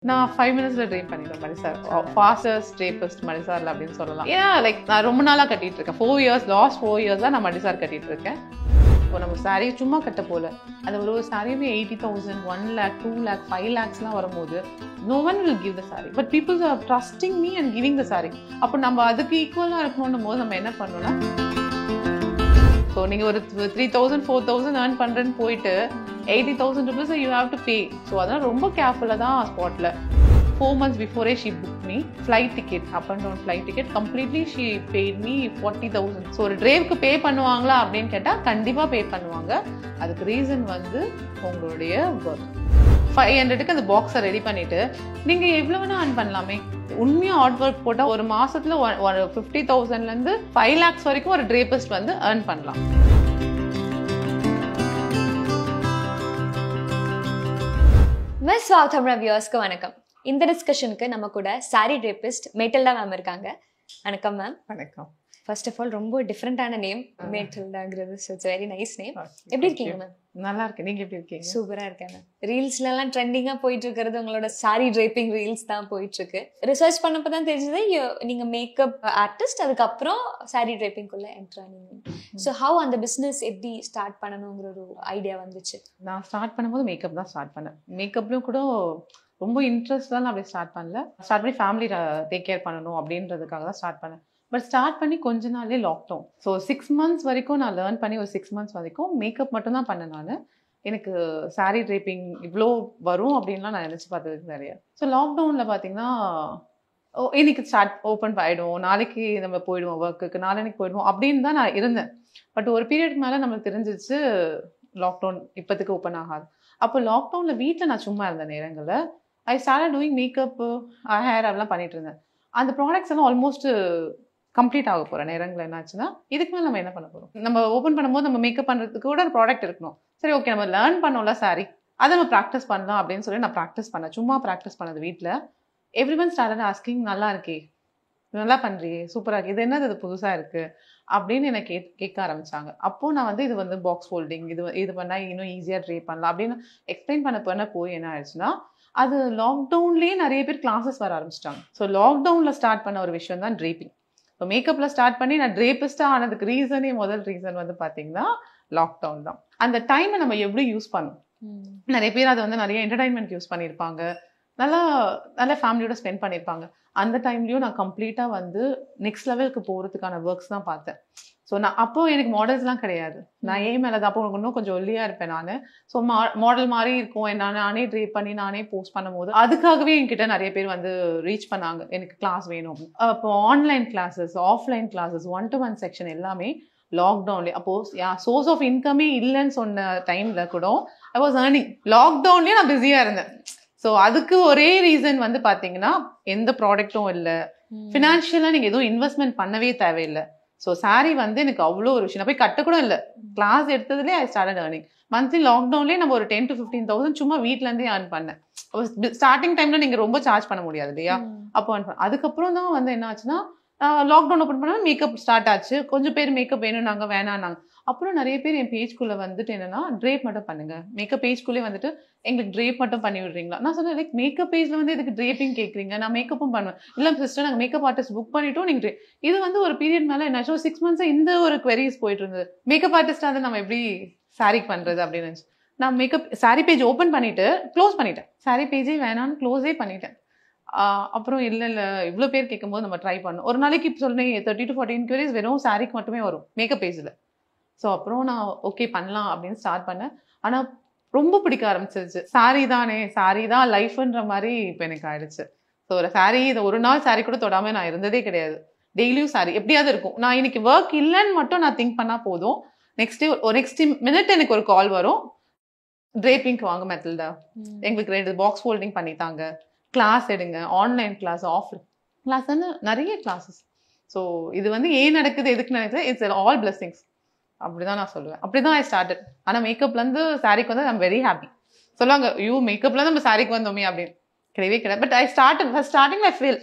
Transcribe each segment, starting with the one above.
நான் 5 minutesல ட்ரெயின் பண்ணிடுவேன் மணிசார். ஃபாஸ்டஸ்ட் ட்ரேபிஸ்ட் மணிசார்ல அப்படின்னு சொல்லலாம். ஏன்னா லைக் நான் ரொம்ப நாளா கட்டிட்டு இருக்கேன். 4 years லாஸ்ட் 4 years தான் நான் மணிசார் கட்டிட்டு இருக்கேன். இப்போ நம்ம சாரீ சும்மா கட்ட போல அது ஒரு சாரியுமே 80,000 1 lakh 2 lakh 5 lakhsலாம் வரும்போது no one will give the saree but people are trusting me and giving the saree. அப்போ நம்ம அதுக்கு ஈக்குவலா இருக்கணும்னும் போது நம்ம என்ன பண்ணணும்னா ஸோ நீங்க ஒரு 3,000 4,000 earn பண்றேன்னு போயிட்டு 80,000 rupees you have to pay. So அதெல்லாம் ரொம்ப கேர்ஃபுல்லாக தான் ஸ்பாட்ல 4 months before she booked me flight ticket, up and down flight ticket completely she paid me 40,000. So ஒரு டிரைவ்க்கு பே பண்ணுவாங்களா அப்படின்னு கேட்டால் கண்டிப்பாக பே பண்ணுவாங்க. அதுக்கு ரீசன் வந்து உங்களுடைய ஒர்க். 500க்கு அந்த பாக்ஸை ரெடி பண்ணிட்டு நீங்க எவ்வளவு வேணா earn பண்ணலாமே. உண்மையா ஹார்ட் ஒர்க் போட்டா ஒரு மாசத்துல 50,000ல இருந்து 5 lakhs வரைக்கும் ஒரு டிரேபிஸ்ட் வந்து earn பண்ணலாம். மிஸ் வாவ் தமிழ் வியூவர்ஸ்க்கு வணக்கம். இந்த டிஸ்கஷனுக்கு நம்ம கூட சாரி ட்ரேபிஸ்ட் மேட்டில்டா மேம் இருக்காங்க. வணக்கம் மேம். வணக்கம். ஃபர்ஸ்ட் ஆஃப் ஆல் ரொம்ப டிஃப்ரெண்டான நேம் மேட்டில்டாங்கிறது. So it's very nice name. எப்படி இருக்கீங்க மேம்? நல்லா இருக்கேன். நீங்க எப்படி இருக்கீங்க? சூப்பரா இருக்கேன் மேம். ரீல்ஸ்லாம் ட்ரெண்டிங்கா போயிட்டு இருக்கிறது உங்களோட சாரி ட்ரேப்பிங் ரீல்ஸ் தான் போயிட்டு இருக்கு. ரிசர்ச் பண்ணப்போ தான் தெரிஞ்சது நீங்க மேக்கப் ஆர்டிஸ்ட், அதுக்கப்புறம் சாரி ட்ரேப்பிங்குள்ள என்ட்ரு ஆனீங்க. ஸோ ஹவ் அந்த பிஸ்னஸ் எப்படி ஸ்டார்ட் பண்ணணுங்கிற ஒரு ஐடியா வந்துச்சு? நான் ஸ்டார்ட் பண்ணும்போது மேக்கப் தான் ஸ்டார்ட் பண்ணேன். மேக்கப்லயும் கூட ரொம்ப இன்ட்ரெஸ்ட்லாம் நான் அப்படியே ஸ்டார்ட் பண்ணல. ஸ்டார்ட் பண்ணி ஃபேமிலி டேக் கேர் பண்ணணும் அப்படின்றதுக்காக தான் ஸ்டார்ட் பண்ணேன். பட் ஸ்டார்ட் பண்ணி கொஞ்ச நாள்லேயே லாக்டவுன். ஸோ 6 months வரைக்கும் நான் லேர்ன் பண்ணி ஒரு 6 months வரைக்கும் மேக்கப் மட்டும் தான் பண்ணேன் நான். எனக்கு சாரீ ட்ரேப்பிங் இவ்வளோ வரும் அப்படின்லாம் நான் நினச்சி பார்த்ததுக்கு நிறைய. ஸோ லாக்டவுனில் பார்த்தீங்கன்னா இன்னைக்கு ஸ்டார்ட் ஓப்பன் ஆகிடும், நாளைக்கு நம்ம போயிடுவோம் ஒர்க்குக்கு, நாளைக்கு போயிடுவோம் அப்படின்னு தான் நான் இருந்தேன். பட் ஒரு பீரியட் மேலே நம்மளுக்கு தெரிஞ்சிச்சு லாக்டவுன் இப்போதுக்கு ஓப்பன் ஆகாது. அப்போ லாக்டவுனில் வீட்டில் நான் சும்மா இருந்த நேரங்களில் I start doing makeup hair அதெல்லாம் பண்ணிட்டு இருந்தேன். அந்த ப்ராடக்ட்ஸ் எல்லாம் ஆல்மோஸ்ட் கம்ப்ளீட் ஆக போகிற நேரங்கள் என்னாச்சுன்னா இதுக்கு மேலே நம்ம என்ன பண்ண போகிறோம்? நம்ம ஓப்பன் பண்ணும்போது நம்ம மேக்கப் பண்ணுறதுக்கு கூட ஒரு ப்ராடக்ட் இருக்கணும். சரி ஓகே நம்ம லேர்ன் பண்ணோம்ல சாரி, அதை நம்ம ப்ராக்டிஸ் பண்ணலாம் அப்படின்னு சொல்லி நான் ப்ராக்டிஸ் பண்ணேன். சும்மா ப்ராக்டிஸ் பண்ணது வீட்டில். எவ்ரி ஒன் ஸ்டார்டட் ஆஸ்கிங் நல்லா இருக்கே, நல்லா பண்ணுறியே, சூப்பராக இருக்கு, இது என்னது இது புதுசாக இருக்குது அப்படின்னு எனக்கு கேட்க ஆரம்பிச்சாங்க. அப்போது நான் வந்து இது வந்து பாக்ஸ் ஃபோல்டிங் இது பண்ணால் இன்னும் ஈஸியாக ட்ரே பண்ணலாம் அப்படின்னு எக்ஸ்பிளைன் பண்ண போய் என்ன ஆயிடுச்சுன்னா அது லாக்டவுன்லேயே நிறைய பேர் கிளாஸஸ் வர ஆரம்பிச்சிட்டாங்க. ஸோ லாக்டவுனில் ஸ்டார்ட் பண்ண ஒரு விஷயம் தான் ட்ரேப்பிங். ஸோ மேக்கப்பில் ஸ்டார்ட் பண்ணி நான் ட்ரேபிஸ்டாக ஆனதுக்கு முதல் ரீசன் வந்து பார்த்தீங்கன்னா லாக்டவுன் தான். அந்த டைமை நம்ம எப்படி யூஸ் பண்ணோம்? நிறைய பேர் அதை வந்து நிறைய என்டர்டைன்மெண்ட் யூஸ் பண்ணியிருப்பாங்க, நல்லா ஃபேமிலியோட ஸ்பெண்ட் பண்ணியிருப்பாங்க. அந்த டைம்லையும் நான் கம்ப்ளீட்டாக வந்து நெக்ஸ்ட் லெவலுக்கு போகிறதுக்கான ஒர்க்ஸ் தான் பார்த்தேன். ஸோ நான் அப்போ எனக்கு மாடல்ஸ்லாம் கிடையாது. நான் ஏன் மேலே தான் அப்போ இன்னும் கொஞ்சம் ஒல்லியாக இருப்பேன் நான். ஸோ மாடல் மாதிரி இருக்கும், நானே ட்ரேப் பண்ணி நானே போஸ்ட் பண்ணும்போது அதுக்காகவே என்கிட்ட நிறைய பேர் வந்து ரீச் பண்ணாங்க, எனக்கு கிளாஸ் வேணும். அப்போ online classes, offline classes, 1-to-1 section எல்லாமே லாக்டவுன்லேயே. அப்போ சோர்ஸ் ஆஃப் இன்கமே இல்லைன்னு சொன்ன டைம்ல கூட ஐ வாஸ் ஏர்னிங். லாக்டவுன்லேயே நான் பிஸியாக இருந்தேன். ஸோ அதுக்கு ஒரே ரீசன் வந்து பார்த்தீங்கன்னா எந்த ப்ராடக்ட்டும் இல்லை, ஃபினான்ஷியலாக நீங்கள் எதுவும் இன்வெஸ்ட்மெண்ட் பண்ணவே தேவையில்லை. ஸோ சாரி வந்து எனக்கு அவ்வளோ ஒரு விஷயம். நான் போய் கட்ட கூட இல்லை, கிளாஸ் எடுத்ததுலேயே ஐ ஸ்டார்டட் ஏர்னிங். மந்த்லி லாக்டவுன்லேயே நம்ம ஒரு 10 to 15,000 சும்மா வீட்டிலேருந்தே ஏர்ன் பண்ணேன். ஸ்டார்டிங் டைம்ல நீங்கள் ரொம்ப சார்ஜ் பண்ண முடியாது இல்லையா? அப்போ அதுக்கப்புறம் தான் வந்து என்ன ஆச்சுன்னா லாக்டவுன் ஓப்பன் பண்ணால் மேக்கப் ஸ்டார்ட் ஆச்சு. கொஞ்சம் பேர் மேக்கப் வேணும்னாங்க, வேணான்னாங்க. அப்புறம் நிறைய பேர் என் பேஜ்குள்ளே வந்துட்டு என்னன்னா ட்ரேப் மட்டும் பண்ணுங்க, மேக்கப் பேஜ்குள்ளே வந்துட்டு எங்களுக்கு ட்ரேப் மட்டும் பண்ணி விடுறீங்களா? நான் சொன்னேன் லைக் மேக்கப் பேஜ்ல வந்து இதுக்கு ட்ரேப்பிங் கேட்குறீங்க, நான் மேக்கப்பும் பண்ணுவேன். இல்லை சிஸ்டர் நாங்கள் மேக்கப் ஆர்டிஸ்ட் புக் பண்ணிட்டோம், நீங்கள் இது வந்து ஒரு பீரியட் மேலே என்னாச்சோ 6 months இந்த ஒரு குவரிஸ் போயிட்டு இருந்தது. மேக்கப் ஆர்டிஸ்டாக வந்து நம்ம எப்படி சாரிக்கு பண்ணுறது அப்படின்னு நினச்சி நான் மேக்கப் சாரி பேஜ் ஓப்பன் பண்ணிட்டு க்ளோஸ் பண்ணிட்டேன். சாரி பேஜே வேணான்னு க்ளோஸே பண்ணிட்டேன். அப்புறம் இல்லை இவ்வளோ பேர் கேட்கும்போது நம்ம ட்ரை பண்ணோம். ஒரு நாளைக்கு இப்போ சொன்னேன் 30 to 40 inquiries வெறும் சாரிக்கு மட்டுமே வரும் மேக்கப் பேஜில். ஸோ அப்புறம் நான் ஓகே பண்ணலாம் அப்படின்னு ஸ்டார்ட் பண்ணேன். ஆனால் ரொம்ப பிடிக்க ஆரம்பிச்சிருச்சு. சாரி தான் லைஃப்ன்ற மாதிரி இப்போ எனக்கு ஆயிடுச்சு. ஸோ ஒரு சாரி இது ஒரு நாள் சாரி கூட தொடாமல் நான் இருந்ததே கிடையாது. டெய்லியும் சாரி எப்படியாவது இருக்கும். நான் இன்னைக்கு ஒர்க் இல்லைன்னு மட்டும் நான் திங்க் பண்ணால் போதும், நெக்ஸ்ட் மினிட் எனக்கு ஒரு கால் வரும், ட்ரேப்பிங்க்கு வாங்க மெட்டில்டா, எங்களுக்கு 2 பாக்ஸ் ஃபோல்டிங் பண்ணித்தாங்க, கிளாஸ் எடுங்க, ஆன்லைன் கிளாஸ், ஆஃப்லைன் கிளாஸ்ன்னு நிறைய கிளாஸஸ். ஸோ இது வந்து ஏன் நடக்குது, எதுக்கு நடக்குது, இட்ஸ் ஆல் பிளெஸிங்ஸ் அப்படிதான் நான் சொல்லுவேன். அப்படிதான் ஐ ஸ்டார்டட். ஆனால் மேக்கப்லேருந்து சாரிக்கு வந்து ஐம் வெரி ஹாப்பி. சொல்லுவாங்க மேக்கப்லேருந்து நம்ம சாரிக்கு வந்தோமே அப்படின்னு. கிடையாது. But I starting I feel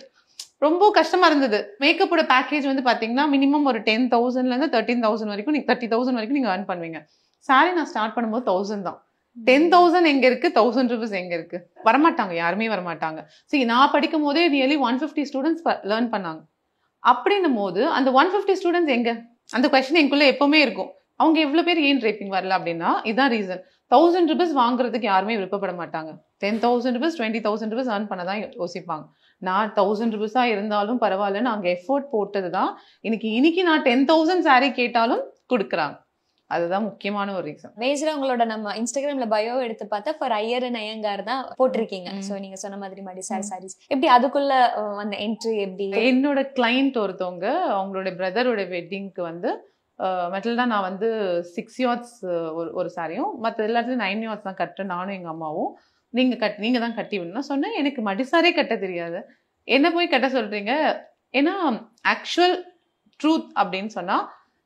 ரொம்ப கஷ்டமா இருந்தது. மேக்கப்போட பேக்கேஜ் வந்து பார்த்தீங்கன்னா மினிமம் ஒரு 10,000லேருந்து 13,000 வரைக்கும் 30,000 வரைக்கும் நீங்கள் ஏர்ன் பண்ணுவீங்க. சாரி நான் ஸ்டார்ட் பண்ணும்போது 1,000 தான். 10,000 எங்க இருக்கு, 1000 rupees எங்க இருக்கு? வரமாட்டாங்க, யாருமே வரமாட்டாங்க. See, நான் படிக்கும் போதே நியர்லி 150 ஸ்டூடெண்ட்ஸ் லேர்ன் பண்ணாங்க. அப்படின்னும் போது அந்த 150 ஸ்டூடெண்ட்ஸ் எங்க? அந்த கொஸ்டின் எங்களுக்குள்ள எப்பவுமே இருக்கும். அவங்க எவ்வளவு பேர் ஏன் ட்ரேப்பிங் வரல அப்படின்னா இதான் ரீசன். 1000 rupees வாங்குறதுக்கு யாருமே விருப்பப்பட மாட்டாங்க. 10,000 rupees 20,000 rupees earn பண்ணதான் யோசிப்பாங்க. நான் 1000 rupees இருந்தாலும் பரவாயில்லன்னு அங்க எஃபோர்ட் போட்டதுதான் இன்னைக்கு நான் 10,000 saree கேட்டாலும் கொடுக்குறாங்க. அதுதான் முக்கியமான ஒரு ரீசன். மேஜரா உங்களோட நம்ம இன்ஸ்டாகிராம்ல பயோ எடுத்து பார்த்தா ஃபார் ஐயர் அண்ட் ஐயங்கார் தான் போட்டிருக்கீங்க. சோ நீங்க சொன்ன மாதிரி மடிசார் சாரீஸ் எப்படி அதுக்குள்ள அந்த என்ட்ரி எப்படி? என்னோட கிளைண்ட் ஒருத்தவங்க அவங்களோட பிரதரோட வெட்டிங்க்கு வந்து மெட்டல் தான் நான் வந்து 6 yards ஒரு சாரியும் மற்ற எல்லாத்துலயும் 9 yards தான் கட்டுறேன் நானும் எங்க அம்மாவும். நீங்க தான் கட்டி விடணும் சொன்னேன். எனக்கு மடிசாரே கட்ட தெரியாது, என்ன போய் கட்ட சொல்றீங்க? ஏன்னா ஆக்சுவல் ட்ரூத் அப்படின்னு சொன்னா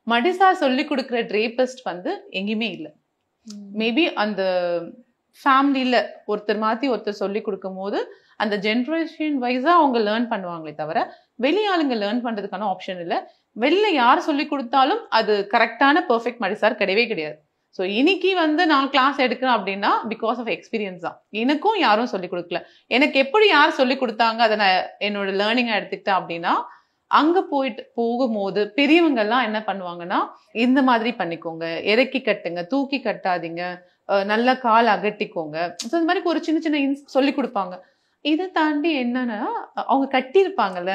மடிசார் சொல்லி கொடுக்குற ட்ரேபிஸ்ட் வந்து எங்கேயுமே இல்லை. மேபி அந்த ஃபேமிலியில ஒருத்தர் மாத்தி ஒருத்தர் சொல்லி கொடுக்கும் போது அந்த ஜென்ரேஷன் வைஸா அவங்க லேர்ன் பண்ணுவாங்களே தவிர வெளி ஆளுங்க லேர்ன் பண்றதுக்கான ஆப்ஷன் இல்லை. வெளில யார் சொல்லி கொடுத்தாலும் அது கரெக்டான பெர்ஃபெக்ட் மடிசார் கிடையவே கிடையாது. ஸோ இன்னைக்கு வந்து நான் கிளாஸ் எடுக்கிறேன் அப்படின்னா பிகாஸ் ஆஃப் எக்ஸ்பீரியன்ஸ் தான். எனக்கும் யாரும் சொல்லி கொடுக்கல. எனக்கு எப்படி யார் சொல்லி கொடுத்தாங்க அதை நான் என்னோட லேர்னிங்கா எடுத்துக்கிட்டேன் அப்படின்னா அங்க போகும்போது பெரியவங்க எல்லாம் என்ன பண்ணுவாங்கன்னா இந்த மாதிரி பண்ணிக்கோங்க, இறக்கி கட்டுங்க, தூக்கி கட்டாதீங்க, நல்ல கால் அகட்டிக்கோங்க, இந்த மாதிரி ஒரு சின்ன சின்ன சொல்லி கொடுப்பாங்க. இதை தாண்டி என்னன்னா அவங்க கட்டியிருப்பாங்கல்ல,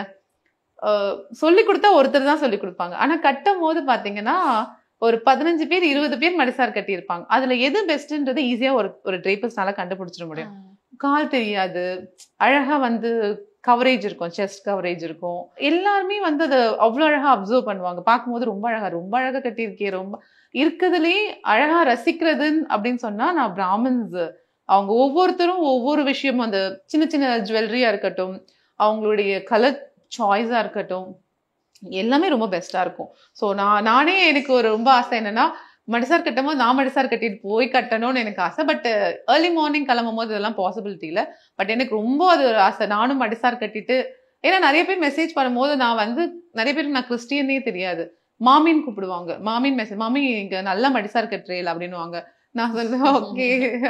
சொல்லி கொடுத்தா ஒருத்தர் தான் சொல்லி கொடுப்பாங்க. ஆனா கட்டும் போது பாத்தீங்கன்னா ஒரு 15 பேர் 20 பேர் மடிசார் கட்டி இருப்பாங்க. அதுல எது பெஸ்ட்ன்றது ஈஸியா ஒரு ட்ரேப்பர்ஸ்னால கண்டுபிடிச்சிட முடியும். கால் தெரியாது, அழகா வந்து கவரேஜ் இருக்கும், செஸ்ட் கவரேஜ் இருக்கும். எல்லாருமே வந்து அதை அவ்வளவு அழகா அப்சர்வ் பண்ணுவாங்க. பார்க்கும்போது ரொம்ப அழகா கட்டியிருக்கேன், ரொம்ப இருக்கிறதுலே அழகா ரசிக்கிறதுன்னு அப்படின்னு சொன்னா நான் பிராமின்ஸ். அவங்க ஒவ்வொருத்தரும் ஒவ்வொரு விஷயமும் அந்த சின்ன சின்ன ஜுவல்லரியா இருக்கட்டும், அவங்களுடைய கலர் சாய்ஸா இருக்கட்டும், எல்லாமே ரொம்ப பெஸ்டா இருக்கும். ஸோ நானே எனக்கு ஒரு ரொம்ப ஆசை என்னன்னா மடிசார் கட்டும் போது நான் மடிசார் கட்டிட்டு போய் கட்டணும்னு எனக்கு ஆசை. பட் ஏர்லி மார்னிங் கிளம்பும் போது இதெல்லாம் பாசிபிலிட்டி இல்லை. பட் எனக்கு ரொம்ப அது ஒரு ஆசை, நானும் மடிசார் கட்டிட்டு. ஏன்னா நிறைய பேர் மெசேஜ் பண்ணும்போது நான் வந்து நிறைய பேருக்கு நான் கிறிஸ்டியனே தெரியாது, மாமின்னு கூப்பிடுவாங்க. மாமின் மெசேஜ், மாமி இங்க நல்லா மடிசார் கட்டுறேல் அப்படின்னுவாங்க. நான் சொல்லுவேன் ஓகே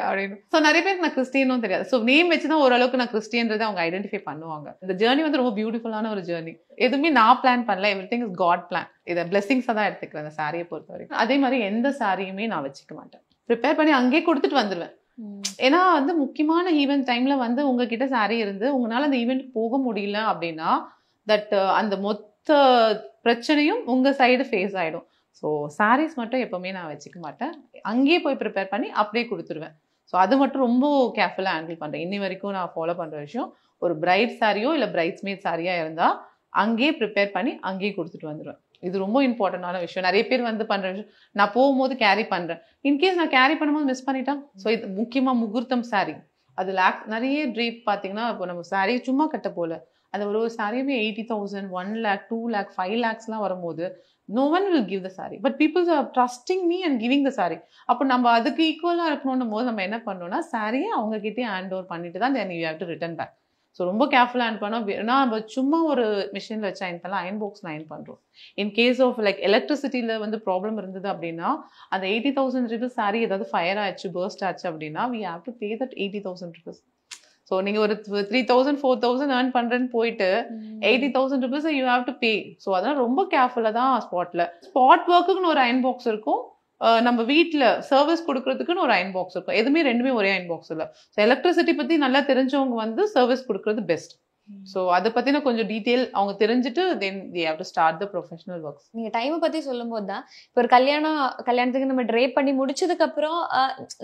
அப்படின்னு. ஸோ நிறைய பேருக்கு நான் கிறிஸ்டியனும் தெரியாது. ஸோ நேம் வச்சுதான் ஓரளவுக்கு நான் கிறிஸ்டியன்றதை அவங்க ஐடென்டிஃபை பண்ணுவாங்க. இந்த ஜேர்னி வந்து ரொம்ப பியூட்டிஃபுல்லான ஒரு ஜேர்னி. எதுவுமே நான் பிளான் பண்ணல, எவ்ரிதிங் இஸ் காட் பிளான். இதை பிளெஸிங்ஸா தான் எடுத்துக்கிறேன் அந்த சாரியை பொறுத்த வரைக்கும். அதே மாதிரி எந்த சாரியுமே நான் வச்சுக்க மாட்டேன், ப்ரிப்பேர் பண்ணி அங்கேயே கொடுத்துட்டு வந்துடுவேன். ஏன்னா வந்து முக்கியமான ஈவென்ட் டைம்ல வந்து உங்ககிட்ட சாரி இருந்து உங்களால அந்த ஈவெண்ட் போக முடியல அப்படின்னா தட் அந்த மொத்த பிரச்சனையும் உங்க சைடு ஃபேஸ் ஆயிடும். ஸோ சாரீஸ் மட்டும் எப்பவுமே நான் வச்சுக்க மாட்டேன், அங்கேயே போய் ப்ரிப்பேர் பண்ணி அப்படியே கொடுத்துருவேன். ஸோ அது மட்டும் ரொம்ப கேர்ஃபுல்லாக ஹேண்டில் பண்ணுறேன். இன்னி வரைக்கும் நான் ஃபாலோ பண்ணுற விஷயம், ஒரு பிரைட் சாரியோ இல்லை பிரைட்ஸ்மேட் சாரியா இருந்தால் அங்கேயே ப்ரிப்பேர் பண்ணி அங்கேயே கொடுத்துட்டு வந்துடுவேன். இது ரொம்ப இம்பார்ட்டண்டான விஷயம். நிறைய பேர் வந்து பண்ணுற விஷயம், நான் போகும்போது கேரி பண்ணுறேன், இன்கேஸ் நான் கேரி பண்ணும்போது மிஸ் பண்ணிட்டேன். ஸோ இது முக்கியமாக முகூர்த்தம் சாரி, அது நிறைய ட்ரீப் பார்த்தீங்கன்னா இப்போ நம்ம சாரி சும்மா கட்ட போல அந்த ஒரு சாரியுமே 80,000, 1 lakh, 2 lakh, 5 lakhsலாம் வரும்போது no one will give the saree, but people are trusting me and giving the saree. அப்போ நம்ம அதுக்கு ஈக்குவலா இருக்கணும்னும் போது நம்ம என்ன பண்ணணும்னா சாரியை அவங்க கிட்டே ஹேண்ட் ஓவர் பண்ணிட்டு தான் then you have to return back. So ரொம்ப கேர்ஃபுல்லாக ஹேண்ட் பண்ணோம். நம்ம சும்மா ஒரு மிஷினில் வச்சு அயன் பண்ணலாம், அயன் பாக்ஸில் அயன் பண்ணுறோம். இன் கேஸ் ஆஃப் லைக் எலக்ட்ரிசிட்டியில் வந்து ப்ராப்ளம் இருந்தது அப்படின்னா அந்த 80,000 rupees சாரி ஏதாவது ஃபயர் ஆச்சு, பர்ஸ்ட் ஆச்சு அப்படின்னா we have to pay that 80,000 rupees. So நீங்க ஒரு 3,000 4,000 ஏர்ன் பண்றேன்னு போயிட்டு 80,000 rupees you have to pay. So அதெல்லாம் ரொம்ப கேர்ஃபுல்லா தான் ஸ்பாட் ஒர்க்குன்னு ஒரு அயன் பாக்ஸ் இருக்கும், நம்ம வீட்டில் சர்வீஸ் கொடுக்கறதுக்குன்னு ஒரு அயன் பாக்ஸ் இருக்கும். எதுவுமே ரெண்டுமே ஒரே அயன் பாக்ஸ் இல்லை. ஸோ எலக்ட்ரிசிட்டி பத்தி நல்லா தெரிஞ்சவங்க வந்து சர்வீஸ் கொடுக்கறது பெஸ்ட். ஸோ அதை பத்தின கொஞ்சம் டீட்டெயில் அவங்க தெரிஞ்சுட்டு தென் they have to start the professional works. நீங்க டைமை பத்தி சொல்லும் போது தான் இப்போ ஒரு கல்யாணத்துக்கு நம்ம ட்ரேப் பண்ணி முடிச்சதுக்கு அப்புறம்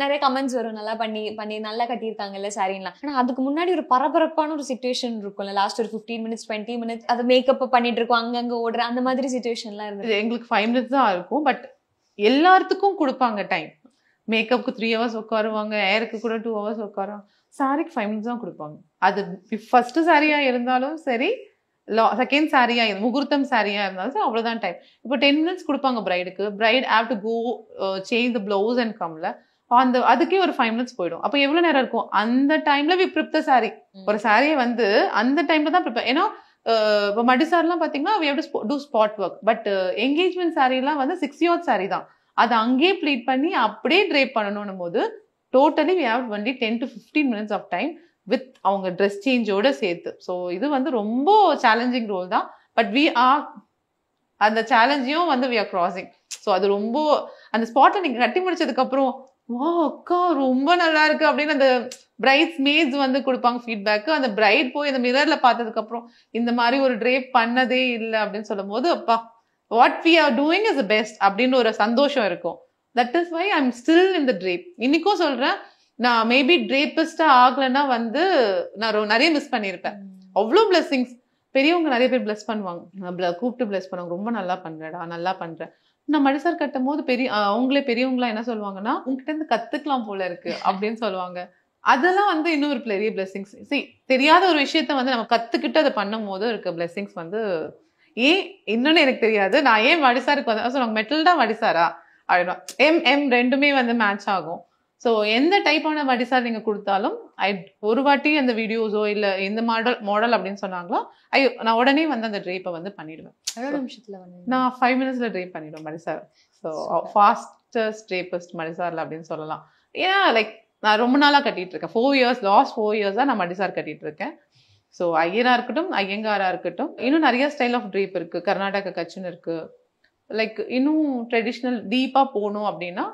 நிறைய கமெண்ட்ஸ் வரும், நல்லா பண்ணி நல்லா கட்டியிருக்காங்கல்ல சாரின்லாம். ஆனா அதுக்கு முன்னாடி ஒரு பரபரப்பான ஒரு சிச்சுவேஷன் இருக்கும்ல, லாஸ்ட் ஒரு 15 minutes 20 minutes அதை மேக்கப் பண்ணிட்டு இருக்கோம், அங்கங்க ஓடுற அந்த மாதிரி சிச்சுவேஷன்லாம் இருந்தது. எங்களுக்கு 5 minutes தான் இருக்கும், பட் எல்லாத்துக்கும் கொடுப்பாங்க டைம். மேக்கப்புக்கு 3 hours உட்காருவாங்க, ஹேருக்கு கூட 2 hours உட்காருவாங்க, சாரிக்கு 5 minutes தான் கொடுப்பாங்க. அது ஃபர்ஸ்ட் சாரியா இருந்தாலும் சரி, செகண்ட் சாரியா முகூர்த்தம் சாரியா இருந்தாலும் சரி, அவ்வளவுதான் டைம். இப்போ 10 minutes கொடுப்பாங்க பிரைடுக்கு. Bride have to go change the blouse and கம்ல அதுக்கே ஒரு 5 minutes போயிடும். அப்போ எவ்வளவு நேரம் இருக்கும்? அந்த டைம்ல வி ப்ரிப் த சாரி. ஒரு சாரியை வந்து அந்த டைம்ல தான் ப்ரிப்பேர். ஏன்னா இப்போ மடிசார்லாம் பாத்தீங்கன்னா we have to do spot work. But engagement sorry எல்லாம் வந்து 6 yards சாரி தான், அதை அங்கேயே ப்ளீட் பண்ணி அப்படியே ட்ரேப் பண்ணணும் போது totally we have only 10 to 15 minutes of time with அவங்க ட்ரெஸ் சேஞ்சோட சேர்த்து. ஸோ இது வந்து ரொம்ப சேலஞ்சிங் ரோல் தான். பட் we are அந்த சேலஞ்சையும் வந்து we are crossing. ஸோ அது ரொம்ப அந்த ஸ்பாட்டை நீங்க கட்டி முடிச்சதுக்கு அப்புறம் வா அக்கா ரொம்ப நல்லா இருக்கு அப்படின்னு அந்த பிரைட்ஸ் மேட்ஸ் வந்து கொடுப்பாங்க ஃபீட்பேக். அந்த பிரைட் போய் அந்த மிரர்ல பார்த்ததுக்கு அப்புறம் இந்த மாதிரி ஒரு ட்ரேப் பண்ணதே இல்லை அப்படின்னு சொல்லும் போது அப்பா what we are doing is best அப்படின்னு ஒரு சந்தோஷம் இருக்கும். That is why I am still in the drape. இன்னைக்கும் சொல்றேன், நான் மேபி ட்ரேபிஸ்டா ஆகலைன்னா வந்து நான் நிறைய மிஸ் பண்ணியிருப்பேன். அவ்வளோ பிளெஸிங்ஸ் பெரியவங்க நிறைய பேர் பிளஸ் பண்ணுவாங்க, கூப்பிட்டு பிளஸ் பண்ணுவாங்க, ரொம்ப நல்லா பண்றடா நல்லா பண்றேன். நான் மடிசார் கட்டும் போது அவங்களே பெரியவங்களா என்ன சொல்லுவாங்கன்னா உங்ககிட்ட இருந்து கத்துக்கலாம் போல இருக்கு அப்படின்னு சொல்லுவாங்க. அதெல்லாம் வந்து இன்னும் ஒரு பெரிய பிளெஸிங்ஸ். தெரியாத ஒரு விஷயத்த வந்து நம்ம கத்துக்கிட்டு அதை பண்ணும் போது இருக்க பிளெஸிங்ஸ் வந்து ஏன் இன்னொன்னு எனக்கு தெரியாது. நான் ஏன் மடிசாருக்கு வந்து சொல்லுவாங்க மெட்டல்டா மடிசாரா அப்படின்னா எம் ரெண்டுமே வந்து மேட்ச் ஆகும். ஸோ எந்த டைப்பான மடிசார் நீங்க கொடுத்தாலும் ஒரு வாட்டி அந்த வீடியோஸோ இல்ல இந்த மாடல் அப்படின்னு சொன்னாங்களோ நான் உடனே வந்து அந்த ட்ரேப்பை வந்து பண்ணிடுவேன். நான் 5 minutesல ட்ரேப் பண்ணிடுவேன் மடிசார். ஸோ ஃபாஸ்டஸ்ட் ட்ரேபிஸ்ட் மடிசார்ல அப்படின்னு சொல்லலாம். ஏன்னா லைக் நான் ரொம்ப நாளா கட்டிட்டு இருக்கேன். 4 years லாஸ்ட் 4 years தான் நான் மடிசார் கட்டிட்டு இருக்கேன். ஸோ ஐயரா இருக்கட்டும் ஐயங்காரா இருக்கட்டும் இன்னும் நிறைய ஸ்டைல் ஆஃப் ட்ரேப் இருக்கு. கர்நாடகா கச்சுன்னு இருக்கு. லைக் இன்னும் ட்ரெடிஷ்னல் டீப்பா போகணும் அப்படின்னா